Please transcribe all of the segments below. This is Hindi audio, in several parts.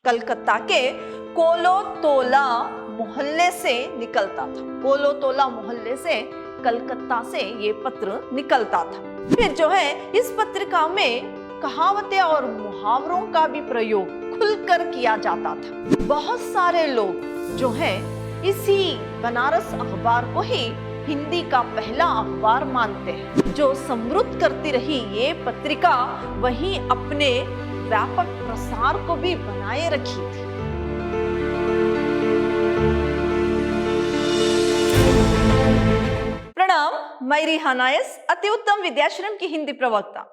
कलकत्ता के कोलोतोला मोहल्ले से निकलता था। कोलोतोला मोहल्ले से कलकत्ता से ये पत्र निकलता था। फिर जो है इस पत्रिका में कहावतें और मुहावरों का भी प्रयोग खुलकर किया जाता था। बहुत सारे लोग जो है इसी बनारस अखबार को ही हिंदी का पहला अखबार मानते हैं। जो समृद्ध करती रही ये पत्रिका वहीं अपने व्यापक प्रसार को भी बनाए रखी थी। प्रणाम, मैं रिहाना नायस, अति उत्तम विद्याश्रम की हिंदी प्रवक्ता।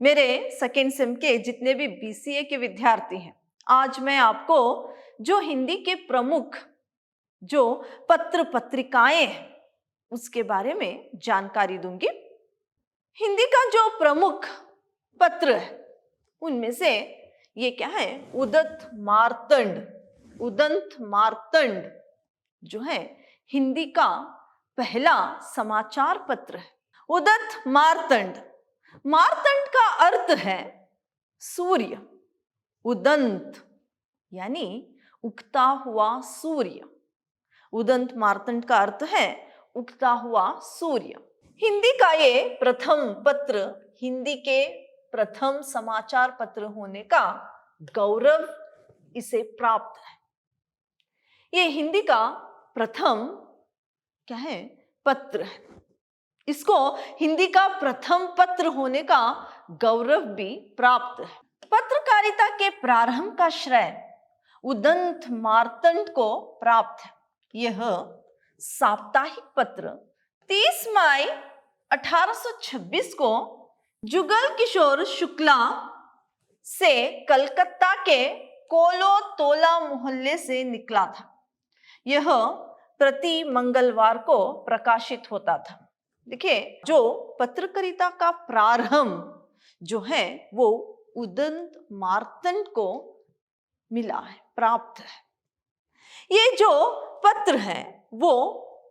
मेरे सेकेंड सेम के जितने भी बीसीए के विद्यार्थी हैं, आज मैं आपको जो हिंदी के प्रमुख जो पत्र पत्रिकाएं हैं उसके बारे में जानकारी दूंगी। हिंदी का जो प्रमुख पत्र है उनमें से ये क्या है, उदंत मार्तंड जो है हिंदी का पहला समाचार पत्र है। उदंत मार्तंड का अर्थ है सूर्य। उदंत यानी उगता हुआ सूर्य। उदंत मार्तंड का अर्थ है उगता हुआ सूर्य। हिंदी का ये प्रथम पत्र, हिंदी के प्रथम समाचार पत्र होने का गौरव इसे प्राप्त है। ये हिंदी का प्रथम क्या है, पत्र है। इसको हिंदी का प्रथम पत्र होने का गौरव भी प्राप्त है। पत्रकारिता के प्रारंभ का श्रेय उदंत मार्तंड को प्राप्त है। यह साप्ताहिक पत्र 30 मई 1826 को जुगल किशोर शुक्ला से कलकत्ता के कोलोतोला मोहल्ले से निकला था। यह प्रति मंगलवार को प्रकाशित होता था। देखिए, जो पत्रकारिता का प्रारंभ जो है वो उदंत मार्तंड को मिला है, प्राप्त है। ये जो पत्र है वो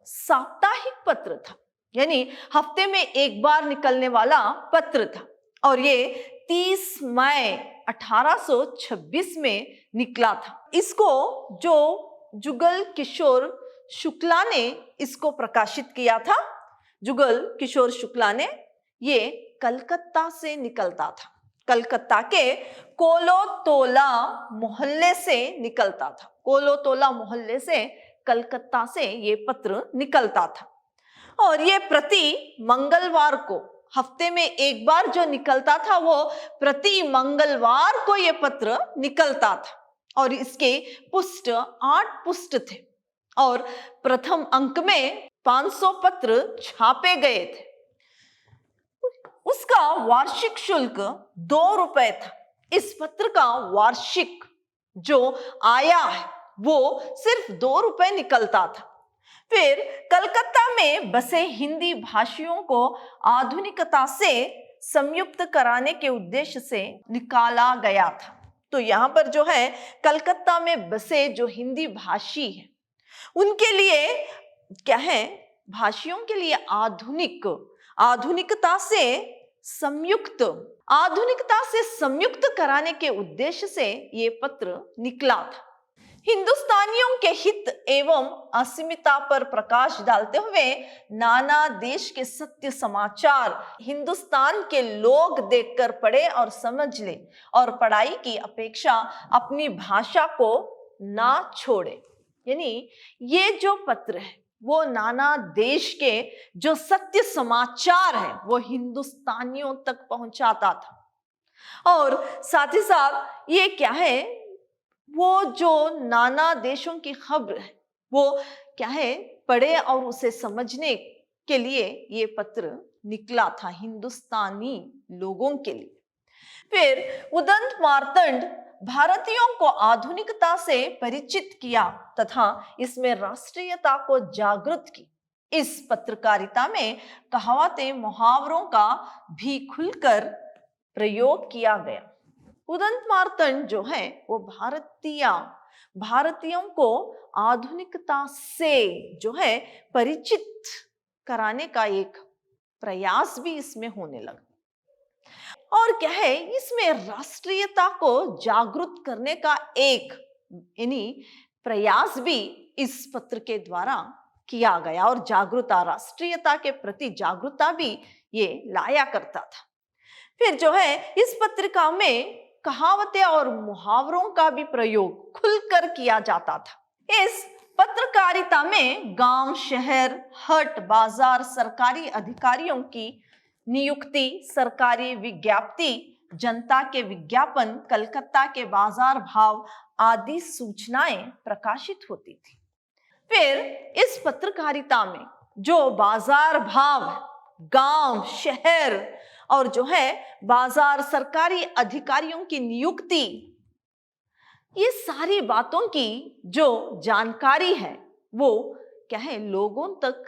साप्ताहिक पत्र था, यानी हफ्ते में एक बार निकलने वाला पत्र था और ये 30 मई 1826 में निकला था। इसको जो जुगल किशोर शुक्ला ने इसको प्रकाशित किया था। जुगल किशोर शुक्ला ने ये कलकत्ता से निकलता था, कलकत्ता के कोलोतोला मोहल्ले से निकलता था। कोलोतोला मोहल्ले से कलकत्ता से ये पत्र निकलता था और ये प्रति मंगलवार को, हफ्ते में एक बार जो निकलता था वो प्रति मंगलवार को ये पत्र निकलता था और इसके पुष्ट 8 पुष्ट थे और प्रथम अंक में 500 पत्र छापे गए थे। उसका वार्षिक शुल्क 2 रुपए था। इस पत्र का वार्षिक जो आया है वो सिर्फ 2 रुपए निकलता था। फिर कलकत्ता में बसे हिंदी भाषियों को आधुनिकता से संयुक्त कराने के उद्देश्य से निकाला गया था। तो यहाँ पर जो है कलकत्ता में बसे जो हिंदी भाषी हैं उनके लिए क्या है, भाषियों के लिए आधुनिकता से संयुक्त कराने के उद्देश्य से ये पत्र निकला था। हिंदुस्तानियों के हित एवं अस्मिता पर प्रकाश डालते हुए नाना देश के सत्य समाचार हिंदुस्तान के लोग देखकर पढ़े और समझ ले और पढ़ाई की अपेक्षा अपनी भाषा को ना छोड़े। यानी ये जो पत्र है वो नाना देश के जो सत्य समाचार है वो हिंदुस्तानियों तक पहुंचाता था और साथ ही साथ ये क्या है, वो जो नाना देशों की खबर है वो क्या है, पढ़े और उसे समझने के लिए ये पत्र निकला था हिंदुस्तानी लोगों के लिए। फिर उदंत मार्तंड भारतीयों को आधुनिकता से परिचित किया तथा इसमें राष्ट्रीयता को जागृत की। इस पत्रकारिता में कहावतें मुहावरों का भी खुलकर प्रयोग किया गया। उदंत मार्तंड जो है वो भारतीयों को आधुनिकता से जो है परिचित कराने का एक प्रयास भी इसमें होने लगा। और क्या है, इसमें राष्ट्रीयता को जागरूक करने का एक यानी प्रयास भी इस पत्र के द्वारा किया गया और जागरूकता, राष्ट्रीयता के प्रति जागरूकता भी ये लाया करता था। फिर जो है इस पत्रिका में कहावतें और मुहावरों का भी प्रयोग खुलकर किया जाता था। इस पत्रकारिता में गांव, शहर, हाट, बाजार, सरकारी अधिकारियों की नियुक्ति, सरकारी विज्ञप्ति, जनता के विज्ञापन, कलकत्ता के बाजार भाव आदि सूचनाएं प्रकाशित होती थी। फिर इस पत्रकारिता में जो बाजार भाव, गांव, शहर और जो है बाजार, सरकारी अधिकारियों की नियुक्ति, ये सारी बातों की जो जानकारी है वो क्या है, लोगों तक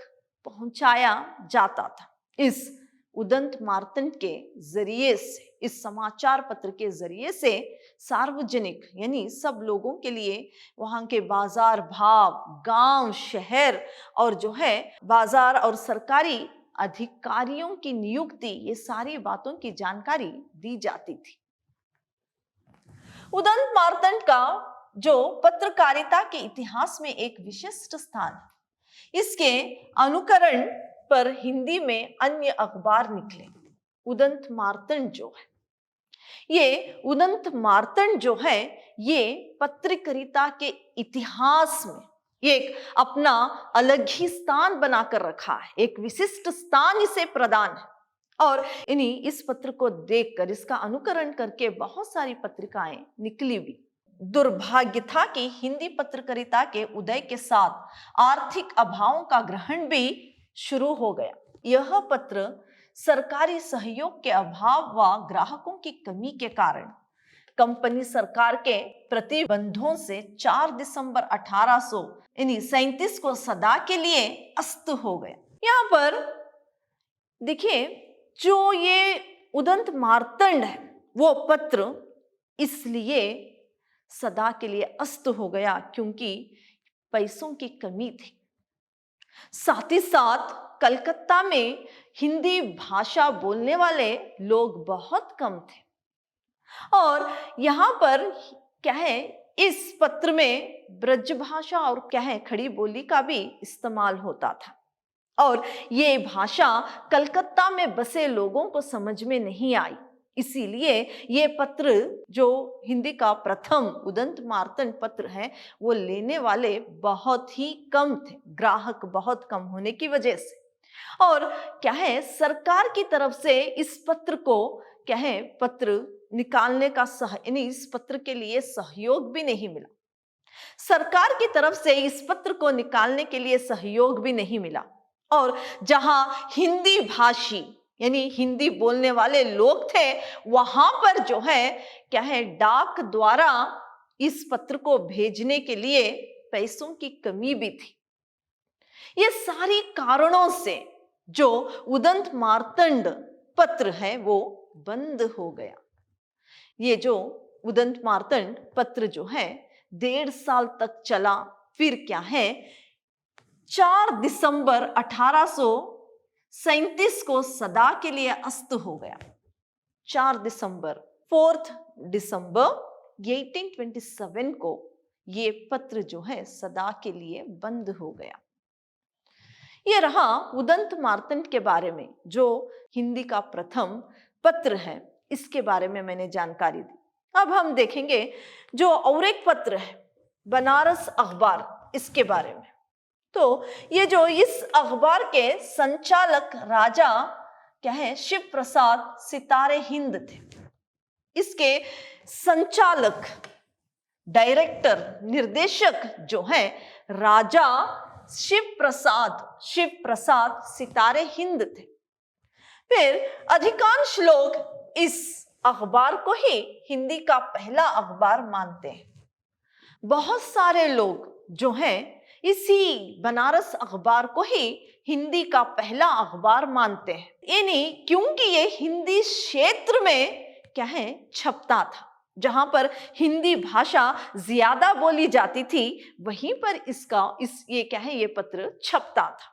पहुंचाया जाता था। इस उदंत मार्तंड के जरिए से, इस समाचार पत्र के जरिए से सार्वजनिक यानी सब लोगों के लिए वहां के बाजार भाव, गांव, शहर और जो है बाजार और सरकारी अधिकारियों की नियुक्ति, ये सारी बातों की जानकारी दी जाती थी। उदंत मार्तंड का जो पत्रकारिता के इतिहास में एक विशिष्ट स्थान, इसके अनुकरण पर हिंदी में अन्य अखबार निकले। उदंत मार्तंड जो है, ये उदंत मार्तंड जो है, ये पत्रकारिता के इतिहास में एक अपना अलग ही स्थान बनाकर रखा है, एक विशिष्ट स्थान इसे प्रदान है। और इन्हीं इस पत्र को देखकर, इसका अनुकरण करके बहुत सारी पत्रिकाएं निकली भी। दुर्भाग्य था कि हिंदी पत्रकारिता के उदय के साथ आर्थिक अभावों का ग्रहण भी शुरू हो गया। यह पत्र सरकारी सहयोग के अभाव व ग्राहकों की कमी के कारण कंपनी सरकार के प्रतिबंधों से 4 दिसंबर 1837 को सदा के लिए अस्त हो गया। यहाँ पर देखिए, जो ये उदंत मार्तंड है वो पत्र इसलिए सदा के लिए अस्त हो गया क्योंकि पैसों की कमी थी। साथ ही साथ कलकत्ता में हिंदी भाषा बोलने वाले लोग बहुत कम थे और यहाँ पर क्या है, इस पत्र में ब्रज भाषा और क्या है, खड़ी बोली का भी इस्तेमाल होता था और ये भाषा कलकत्ता में बसे लोगों को समझ में नहीं आई। इसीलिए ये पत्र जो हिंदी का प्रथम उदंत मार्तंड पत्र है वो लेने वाले बहुत ही कम थे, ग्राहक बहुत कम होने की वजह से। और क्या है, सरकार की तरफ से इस पत्र को क्या है, पत्र निकालने का इस पत्र के लिए सहयोग भी नहीं मिला। सरकार की तरफ से इस पत्र को निकालने के लिए सहयोग भी नहीं मिला और जहां हिंदी भाषी यानी हिंदी बोलने वाले लोग थे, वहां पर जो है क्या है, डाक द्वारा इस पत्र को भेजने के लिए पैसों की कमी भी थी। ये सारी कारणों से जो उदंत मार्तंड पत्र है वो बंद हो गया। ये जो उदंत मार्तंड पत्र जो है 1.5 साल तक चला, फिर क्या है 4 दिसंबर 1837 को सदा के लिए अस्त हो गया। 4 दिसंबर 4 दिसंबर 1827 को ये पत्र जो है सदा के लिए बंद हो गया। ये रहा उदंत मार्तंड के बारे में, जो हिंदी का प्रथम पत्र है, इसके बारे में मैंने जानकारी दी। अब हम देखेंगे जो और एक पत्र है बनारस अखबार, इसके बारे में। तो ये जो इस अखबार के संचालक राजा क्या है, शिव प्रसाद सितारे हिंद थे। इसके संचालक, डायरेक्टर, निर्देशक जो है राजा शिव प्रसाद सितारे हिंद थे। फिर अधिकांश लोग इस अखबार को ही हिंदी का पहला अखबार मानते हैं। बहुत सारे लोग जो हैं इसी बनारस अखबार को ही हिंदी का पहला अखबार मानते हैं, यानी क्योंकि ये हिंदी क्षेत्र में क्या है छपता था, जहां पर हिंदी भाषा ज्यादा बोली जाती थी, वहीं पर ये क्या है, ये पत्र छपता था।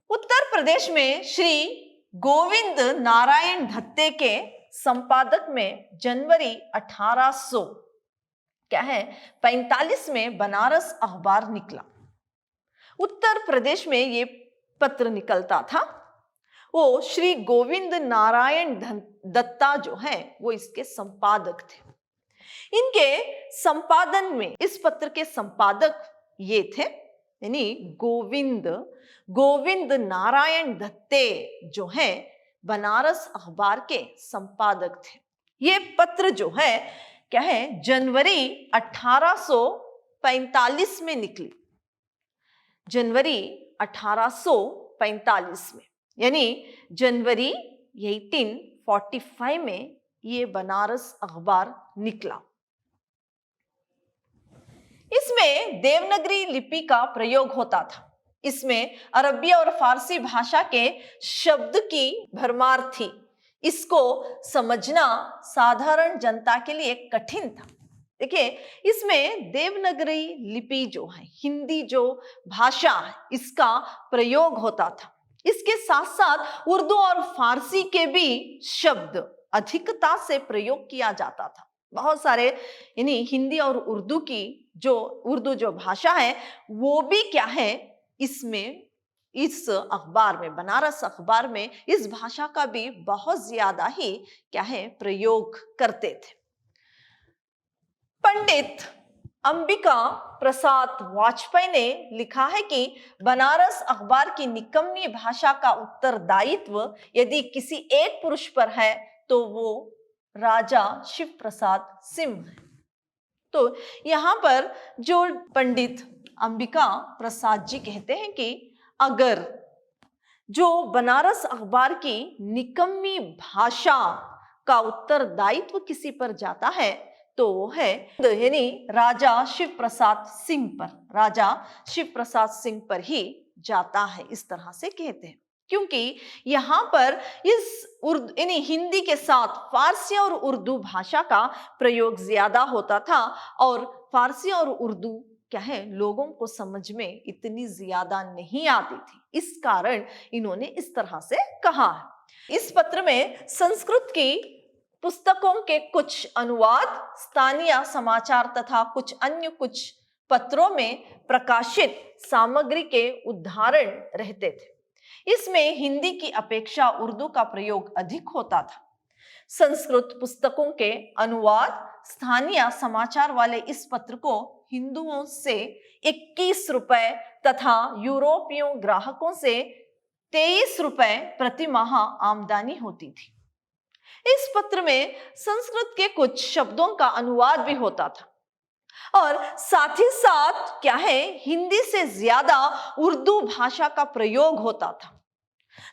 उत्तर प्रदेश में श्री गोविंद नारायण दत्ते के संपादक में जनवरी 1800 45 में बनारस अखबार निकला। उत्तर प्रदेश में ये पत्र निकलता था। वो श्री गोविंद नारायण दत्ता जो है वो इसके संपादक थे। इनके संपादन में इस पत्र के संपादक ये थे, यानी गोविंद नारायण दत्ते जो है बनारस अखबार के संपादक थे। ये पत्र जो है जनवरी 1845 में निकली। जनवरी 1845 में, यानी जनवरी 1845 में ये बनारस अखबार निकला। इसमें देवनागरी लिपि का प्रयोग होता था। इसमें अरबी और फारसी भाषा के शब्द की भरमार थी। इसको समझना साधारण जनता के लिए कठिन था। देखिए, इसमें देवनागरी लिपि जो है, हिंदी जो भाषा है, इसका प्रयोग होता था। इसके साथ साथ उर्दू और फारसी के भी शब्द अधिकता से प्रयोग किया जाता था। बहुत सारे, यानी हिंदी और उर्दू जो भाषा है वो भी इसमें इस अखबार में, बनारस अखबार में इस भाषा का भी बहुत ज्यादा ही प्रयोग करते थे। पंडित अंबिका प्रसाद वाजपेयी ने लिखा है कि बनारस अखबार की निकम्मी भाषा का उत्तरदायित्व यदि किसी एक पुरुष पर है तो वो राजा शिव प्रसाद सिंह है। तो यहाँ पर जो पंडित अंबिका प्रसाद जी कहते हैं कि अगर जो बनारस अखबार की निकम्मी भाषा का उत्तरदायित्व किसी पर जाता है तो वो है, यानी राजा शिव प्रसाद सिंह पर ही जाता है, इस तरह से कहते हैं। क्योंकि यहाँ पर इस यानी हिंदी के साथ फारसी और उर्दू भाषा का प्रयोग ज्यादा होता था, और फारसी और उर्दू लोगों को समझ में इतनी ज्यादा नहीं आती थी। इस कारण इन्होंने इस तरह से कहा है। इस पत्र में संस्कृत की पुस्तकों के कुछ अनुवाद, स्थानीय समाचार तथा कुछ पत्रों में प्रकाशित सामग्री के उदाहरण रहते थे। इसमें हिंदी की अपेक्षा उर्दू का प्रयोग अधिक होता था। संस्कृत पुस्तकों के अनुवाद, स्थानीय समाचार वाले इस पत्र को हिंदुओं से 21 रुपए तथा यूरोपीय ग्राहकों से 23 रुपए प्रति माह आमदनी होती थी। इस पत्र में संस्कृत के कुछ शब्दों का अनुवाद भी होता था, और साथ ही साथ हिंदी से ज्यादा उर्दू भाषा का प्रयोग होता था,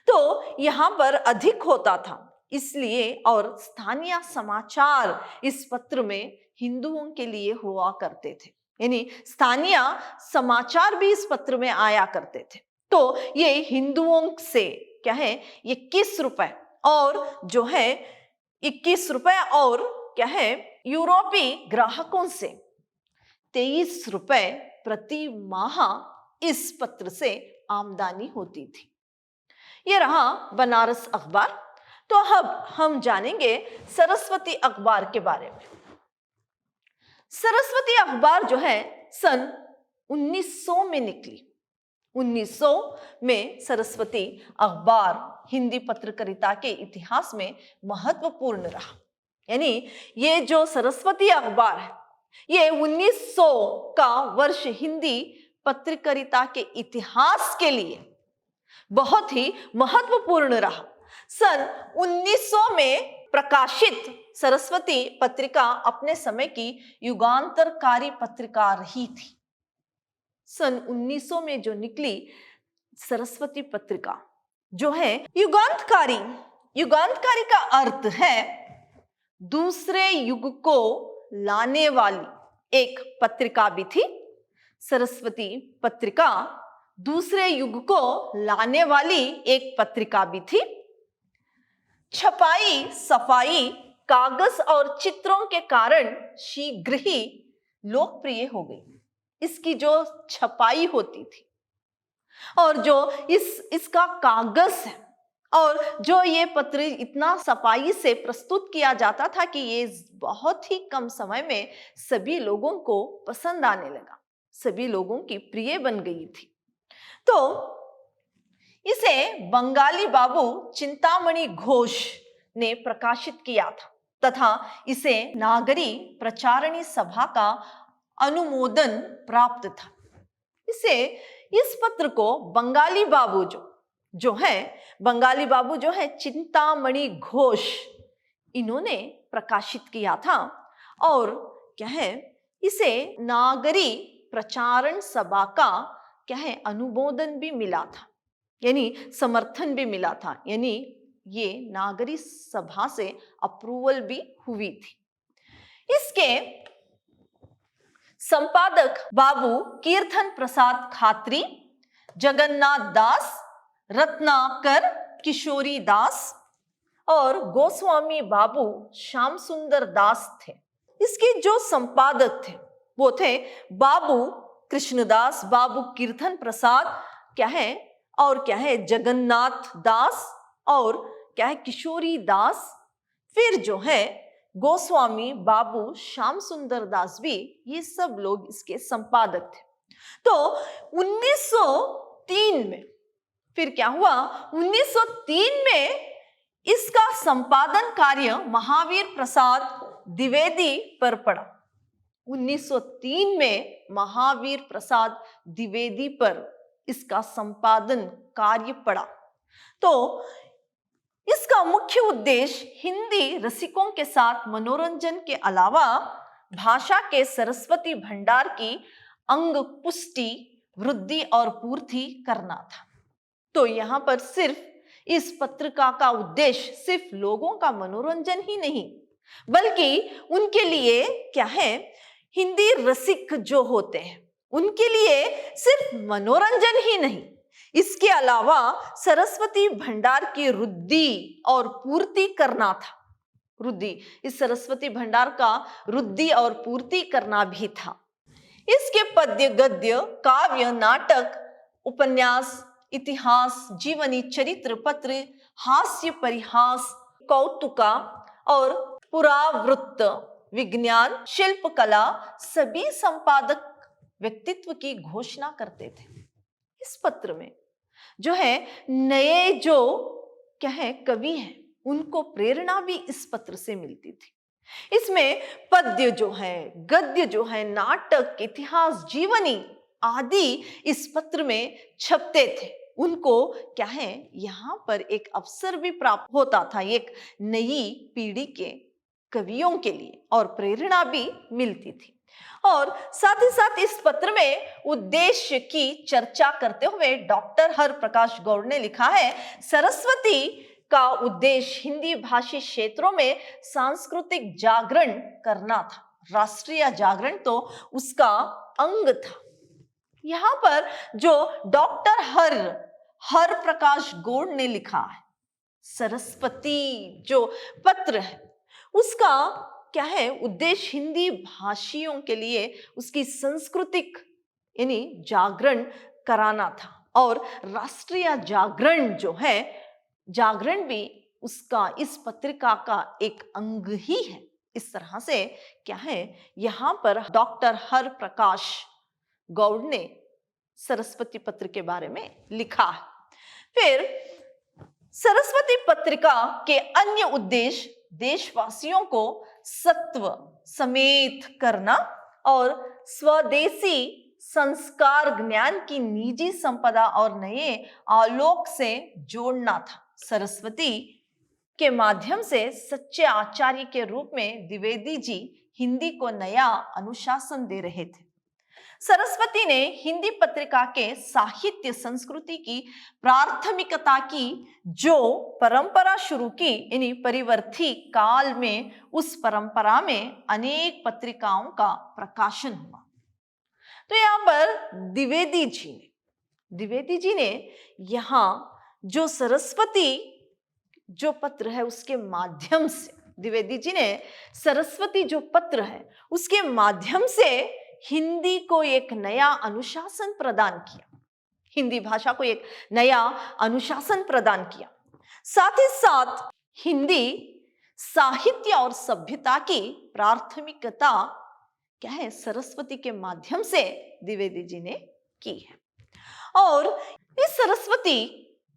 तो यहाँ पर अधिक होता था इसलिए। और स्थानीय समाचार इस पत्र में हिंदुओं के लिए हुआ करते थे, यानी स्थानीय समाचार भी इस पत्र में आया करते थे। तो ये हिंदुओं से 21 रुपए और 21 रुपए और यूरोपीय ग्राहकों से 23 रुपए प्रति माह इस पत्र से आमदनी होती थी। ये रहा बनारस अखबार। तो अब हम जानेंगे सरस्वती अखबार के बारे में। सरस्वती अखबार जो है सन 1900 में निकली। 1900 में सरस्वती अखबार हिंदी पत्रकारिता के इतिहास में महत्वपूर्ण रहा। यानी ये जो सरस्वती अखबार है ये 1900 का वर्ष हिंदी पत्रकारिता के इतिहास के लिए बहुत ही महत्वपूर्ण रहा। सन 1900 में प्रकाशित सरस्वती पत्रिका अपने समय की युगांतरकारी पत्रिका रही थी। सन 1900 में जो निकली सरस्वती पत्रिका जो है युगांतकारी का अर्थ है दूसरे युग को लाने वाली एक पत्रिका भी थी। सरस्वती पत्रिका दूसरे युग को लाने वाली एक पत्रिका भी थी। छपाई, सफाई, कागज और चित्रों के कारण शीघ्र ही लोकप्रिय हो गई। इसकी जो छपाई होती थी और जो इसका कागज है और जो ये पत्र इतना सफाई से प्रस्तुत किया जाता था कि ये बहुत ही कम समय में सभी लोगों को पसंद आने लगा, सभी लोगों की प्रिय बन गई थी। तो इसे बंगाली बाबू चिंतामणि घोष ने प्रकाशित किया था तथा इसे नागरी प्रचारणी सभा का अनुमोदन प्राप्त था। इस पत्र को बंगाली बाबू बंगाली बाबू जो है चिंतामणि घोष, इन्होंने प्रकाशित किया था और क्या है, इसे नागरी प्रचारण सभा का क्या है अनुमोदन भी मिला था, यानी समर्थन भी मिला था, यानी ये नागरी सभा से अप्रूवल भी हुई थी। इसके संपादक बाबू कीर्तन प्रसाद खात्री, जगन्नाथ दास, रत्नाकर किशोरी दास और गोस्वामी बाबू श्याम सुंदर दास थे। इसके जो संपादक थे वो थे बाबू कृष्णदास, बाबू कीर्तन प्रसाद क्या है और क्या है जगन्नाथ दास और क्या है किशोरी दास। फिर जो है गोस्वामी बाबू श्याम सुंदर दास भी, ये सब लोग इसके संपादक थे। तो 1903 में फिर क्या हुआ, 1903 में इसका संपादन कार्य महावीर प्रसाद द्विवेदी पर पड़ा। 1903 में महावीर प्रसाद द्विवेदी पर इसका संपादन कार्य पड़ा। तो इसका मुख्य उद्देश्य हिंदी रसिकों के साथ मनोरंजन के अलावा भाषा के सरस्वती भंडार की अंग पुष्टि, वृद्धि और पूर्ति करना था। तो यहाँ पर सिर्फ इस पत्रिका का उद्देश्य सिर्फ लोगों का मनोरंजन ही नहीं, बल्कि उनके लिए क्या है, हिंदी रसिक जो होते हैं उनके लिए सिर्फ मनोरंजन ही नहीं, इसके अलावा सरस्वती भंडार की वृद्धि और पूर्ति करना था। वृद्धि, इस सरस्वती भंडार का वृद्धि और पूर्ति करना भी था। इसके पद्य, गद्य, काव्य, नाटक, उपन्यास, इतिहास, जीवनी, चरित्र, पत्र, हास्य, परिहास, कौतुका और पुरावृत्त, विज्ञान, शिल्पकला, सभी संपादक व्यक्तित्व की घोषणा करते थे। इस पत्र में जो है नए जो क्या है कवि हैं, उनको प्रेरणा भी इस पत्र से मिलती थी। इसमें पद्य जो है, गद्य जो है, नाटक, इतिहास, जीवनी आदि इस पत्र में छपते थे। उनको क्या है, यहाँ पर एक अवसर भी प्राप्त होता था एक नई पीढ़ी के कवियों के लिए, और प्रेरणा भी मिलती थी। और साथ ही साथ इस पत्र में उद्देश्य की चर्चा करते हुए डॉक्टर हरप्रकाश गौड़ ने लिखा है, सरस्वती का उद्देश्य हिंदी भाषी क्षेत्रों में सांस्कृतिक जागरण करना था। राष्ट्रीय जागरण तो उसका अंग था। यहाँ पर जो डॉक्टर हरप्रकाश गौड़ ने लिखा है, सरस्वती जो पत्र है उसका क्या है उद्देश्य हिंदी भाषियों के लिए उसकी सांस्कृतिक यानी जागरण कराना था, और राष्ट्रीय जागरण जो है, जागरण भी उसका इस पत्रिका का एक अंग ही है। इस तरह से क्या है, यहाँ पर डॉक्टर हरप्रकाश गौड़ ने सरस्वती पत्र के बारे में लिखा है। फिर सरस्वती पत्रिका के अन्य उद्देश्य देशवासियों को सत्व समेत करना और स्वदेशी संस्कार, ज्ञान की निजी संपदा और नए आलोक से जोड़ना था। सरस्वती के माध्यम से सच्चे आचार्य के रूप में द्विवेदी जी हिंदी को नया अनुशासन दे रहे थे। सरस्वती ने हिंदी पत्रिका के साहित्य संस्कृति की प्राथमिकता की जो परंपरा शुरू की, यानी परिवर्ती काल में उस परंपरा में अनेक पत्रिकाओं का प्रकाशन हुआ। तो यहाँ पर द्विवेदी जी ने यहाँ जो सरस्वती जो पत्र है उसके माध्यम से, द्विवेदी जी ने सरस्वती जो पत्र है उसके माध्यम से हिंदी को एक नया अनुशासन प्रदान किया, हिंदी भाषा को एक नया अनुशासन प्रदान किया। साथ ही साथ हिंदी साहित्य और सभ्यता की प्राथमिकता क्या है, सरस्वती के माध्यम से द्विवेदी जी ने की है। और इस सरस्वती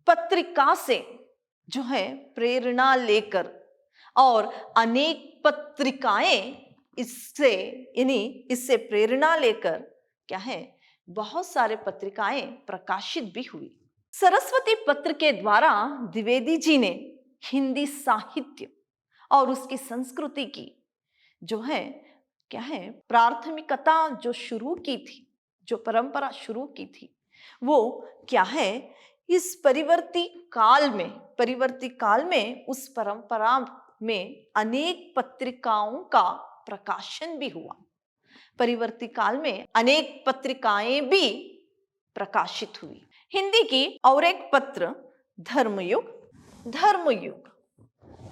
पत्रिका से जो है प्रेरणा लेकर और अनेक पत्रिकाएं इससे प्रेरणा लेकर क्या है, बहुत सारे पत्रिकाएं प्रकाशित भी हुई। सरस्वती पत्र के द्वारा द्विवेदी जी ने हिंदी साहित्य और उसकी संस्कृति की जो है क्या है प्राथमिकता जो शुरू की थी, जो परंपरा शुरू की थी, वो क्या है इस परिवर्ती काल में उस परंपरा में अनेक पत्रिकाओं का प्रकाशन भी हुआ। परिवर्ती काल में अनेक पत्रिकाएं भी प्रकाशित हुई। हिंदी की और एक पत्र धर्मयुग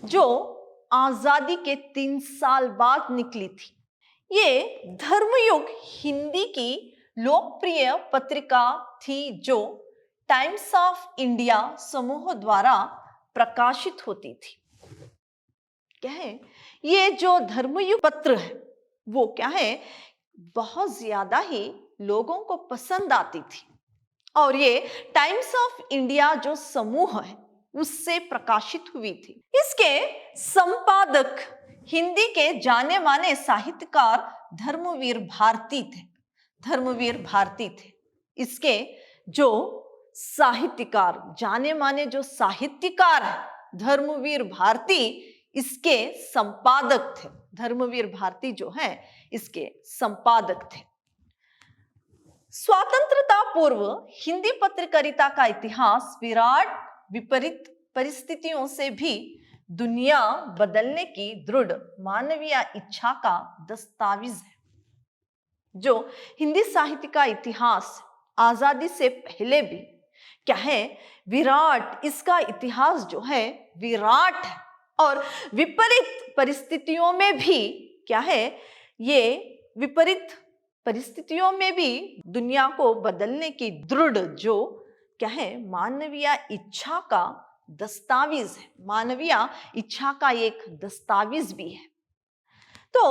जो आजादी के 3 साल बाद निकली थी। ये धर्मयुग हिंदी की लोकप्रिय पत्रिका थी जो टाइम्स ऑफ इंडिया समूह द्वारा प्रकाशित होती थी। क्या है, ये जो धर्मयुग पत्र है वो क्या है बहुत ज्यादा ही लोगों को पसंद आती थी और ये टाइम्स ऑफ इंडिया जो समूह है उससे प्रकाशित हुई थी। इसके संपादक हिंदी के जाने माने साहित्यकार धर्मवीर भारती थे। इसके जो साहित्यकार जाने माने जो साहित्यकार है धर्मवीर भारती इसके संपादक थे। धर्मवीर भारती जो है इसके संपादक थे। स्वतंत्रता पूर्व हिंदी पत्रकारिता का इतिहास विराट विपरीत परिस्थितियों से भी दुनिया बदलने की दृढ़ मानवीय इच्छा का दस्तावेज है। जो हिंदी साहित्य का इतिहास आजादी से पहले भी क्या है विराट, इसका इतिहास जो है विराट है और विपरीत परिस्थितियों में भी क्या है, ये विपरीत परिस्थितियों में भी दुनिया को बदलने की दृढ़ जो क्या है मानवीय इच्छा का दस्तावेज है, मानवीय इच्छा का एक दस्तावेज भी है। तो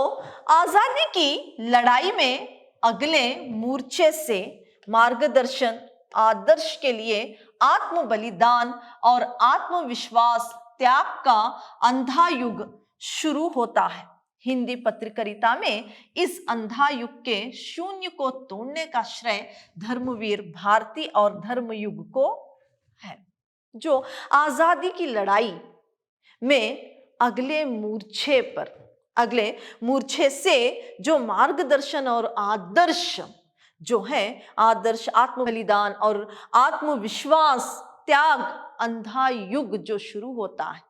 आजादी की लड़ाई में अगले मोर्चे से मार्गदर्शन आदर्श के लिए आत्म बलिदान और आत्मविश्वास त्याग का अंधा युग शुरू होता है। हिंदी पत्रकारिता में इस अंधा युग के शून्य को तोड़ने का श्रेय धर्मवीर भारती और धर्मयुग को है। जो आजादी की लड़ाई में अगले मूर्छे से जो मार्गदर्शन और आदर्श जो है आदर्श आत्म बलिदान और आत्मविश्वास त्याग अंधा युग जो शुरू होता है।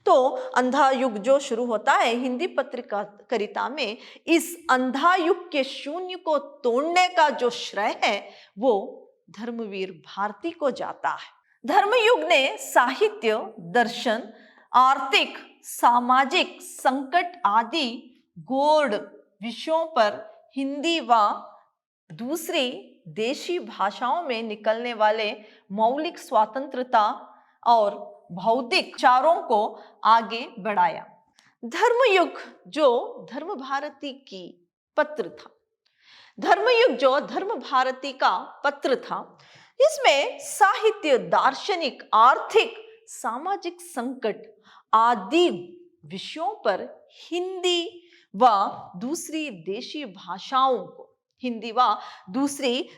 तो अंधा युग जो शुरू होता है हिंदी पत्रकारिता में इस अंधा युग के शून्य को तोड़ने का जो श्रेय है वो धर्मवीर भारती को जाता है। धर्मयुग ने साहित्य, दर्शन, आर्थिक, सामाजिक संकट आदि गौड़ विषयों पर हिंदी व दूसरी देशी भाषाओं में निकलने वाले मौलिक स्वतंत्रता और बौद्धिक विचारों को आगे बढ़ाया। धर्मयुग जो धर्म भारती की पत्र था, धर्मयुग जो धर्म भारती का पत्र था, इसमें साहित्य, दार्शनिक, आर्थिक, सामाजिक संकट आदि विषयों पर हिंदी व दूसरी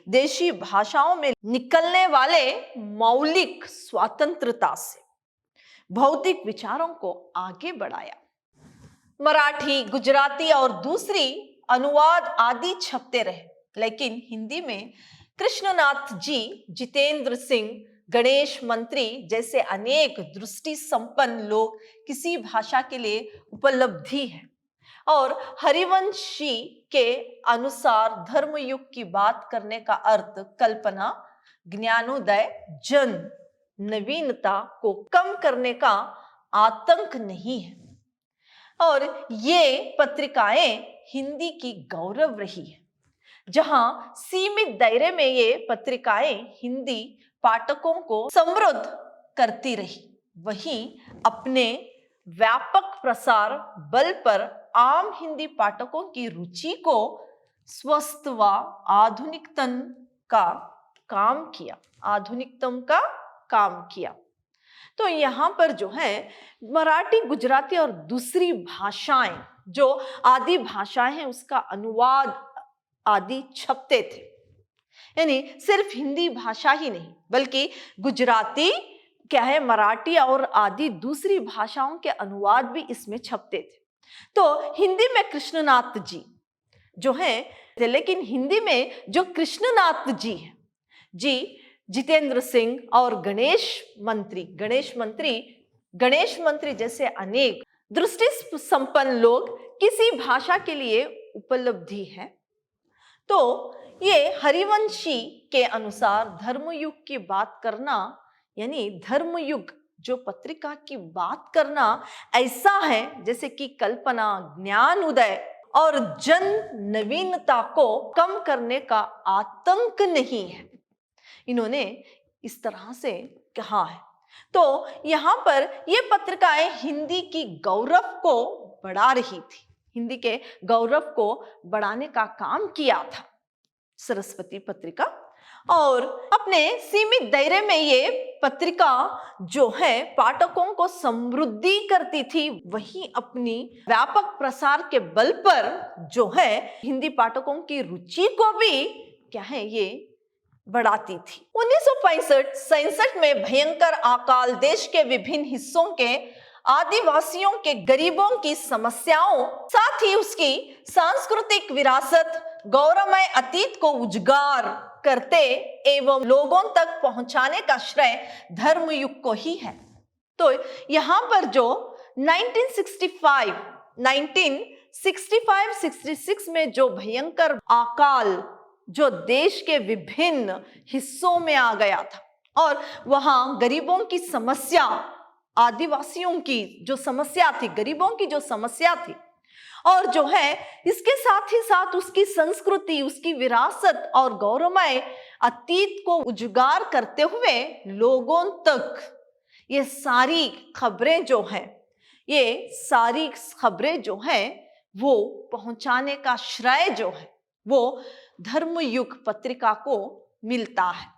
देशी भाषाओं में निकलने वाले मौलिक स्वतंत्रता से भौतिक विचारों को आगे बढ़ाया। मराठी, गुजराती और दूसरी अनुवाद आदि छपते रहे, लेकिन हिंदी में कृष्णनाथ जी, जितेंद्र सिंह, गणेश मंत्री जैसे अनेक दृष्टि संपन्न लोग किसी भाषा के लिए उपलब्धि है। और हरिवंशी के अनुसार धर्मयुग की बात करने का अर्थ कल्पना, ज्ञानोदय, जन नवीनता को कम करने का आतंक नहीं है। और ये पत्रिकाएं हिंदी की गौरव रही है, जहां सीमित दायरे में ये पत्रिकाएं हिंदी पाठकों को समृद्ध करती रही। वहीं अपने व्यापक प्रसार बल पर आम हिंदी पाठकों की रुचि को स्वस्थ व आधुनिकतम का काम किया, आधुनिकतम का काम किया। तो यहाँ पर जो है मराठी, गुजराती और दूसरी भाषाएं, जो आदि भाषाएं हैं, उसका अनुवाद आदि छपते थे। यानी सिर्फ हिंदी भाषा ही नहीं बल्कि गुजराती क्या है, मराठी और आदि दूसरी भाषाओं के अनुवाद भी इसमें छपते थे। तो हिंदी में कृष्णनाथ जी जो है, लेकिन हिंदी में जो कृष्णनाथ जी है जी, जितेंद्र सिंह और गणेश मंत्री जैसे अनेक दृष्टि संपन्न लोग किसी भाषा के लिए उपलब्धि है। तो ये हरिवंशी के अनुसार धर्मयुग की बात करना, यानी धर्मयुग जो पत्रिका की बात करना ऐसा है जैसे कि कल्पना, ज्ञान उदय और जन नवीनता को कम करने का आतंक नहीं है, इन्होंने इस तरह से कहा है। तो यहाँ पर ये पत्रिकाएं हिंदी की गौरव को बढ़ा रही थी, हिंदी के गौरव को बढ़ाने का काम किया था सरस्वती पत्रिका। और अपने सीमित दायरे में ये पत्रिका जो है पाठकों को समृद्धि करती थी, वहीं अपनी व्यापक प्रसार के बल पर जो है हिंदी पाठकों की रुचि को भी क्या है ये बढ़ाती थी। 1965-66 में भयंकर अकाल देश के विभिन्न हिस्सों के आदिवासियों के गरीबों की समस्याओं, साथ ही उसकी सांस्कृतिक विरासत, गौरवमय अतीत को उजागर करते एवं लोगों तक पहुंचाने का श्रेय धर्मयुग को ही है। तो यहाँ पर जो 1965-66 में जो भयंकर अकाल जो देश के विभिन्न हिस्सों में आ गया था, और वहां गरीबों की समस्या, आदिवासियों की जो समस्या थी, गरीबों की जो समस्या थी, और जो है इसके साथ ही साथ उसकी संस्कृति, उसकी विरासत और गौरवमय अतीत को उजागर करते हुए लोगों तक ये सारी खबरें जो हैं वो पहुंचाने का श्रेय जो है वो धर्मयुग पत्रिका को मिलता है।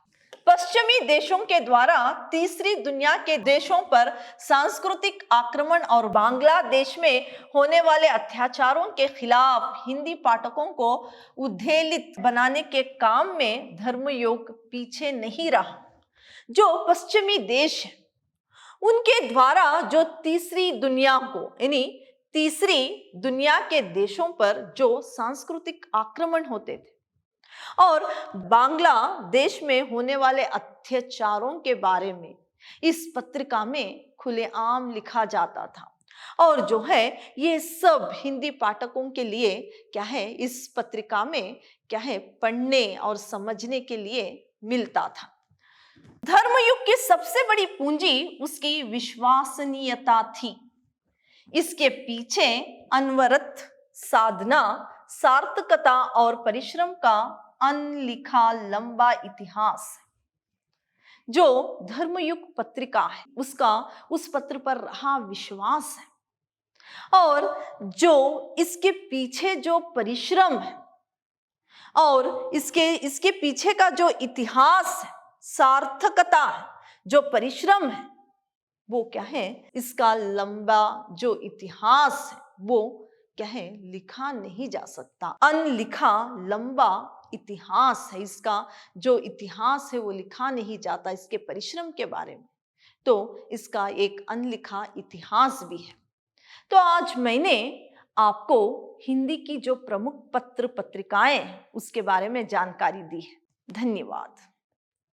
पश्चिमी देशों के द्वारा तीसरी दुनिया के देशों पर सांस्कृतिक आक्रमण और बांग्लादेश में होने वाले अत्याचारों के खिलाफ हिंदी पाठकों को उद्वेलित बनाने के काम में धर्मयुग पीछे नहीं रहा। जो पश्चिमी देश है उनके द्वारा जो तीसरी दुनिया को, यानी तीसरी दुनिया के देशों पर जो सांस्कृतिक आक्रमण होते थे और बांग्लादेश में होने वाले अत्याचारों के बारे में इस पत्रिका में खुलेआम लिखा जाता था, और जो है ये सब हिंदी पाठकों के लिए क्या है इस पत्रिका में क्या है पढ़ने और समझने के लिए मिलता था। धर्मयुग की सबसे बड़ी पूंजी उसकी विश्वसनीयता थी। इसके पीछे अनवरत साधना, सार्थकता और परिश्रम का अनलिखा लंबा इतिहास है। जो धर्मयुग पत्रिका है उसका उस पत्र पर रहा विश्वास है, और जो इसके पीछे जो परिश्रम है और इसके पीछे का जो इतिहास है, सार्थकता है, जो परिश्रम है, वो क्या है इसका लंबा जो इतिहास है वो क्या है लिखा नहीं जा सकता। अनलिखा लंबा इतिहास है, इसका जो इतिहास है वो लिखा नहीं जाता इसके परिश्रम के बारे में। तो इसका एक अनलिखा इतिहास भी है। तो आज मैंने आपको हिंदी की जो प्रमुख पत्र पत्रिकाएं हैं उसके बारे में जानकारी दी है। धन्यवाद।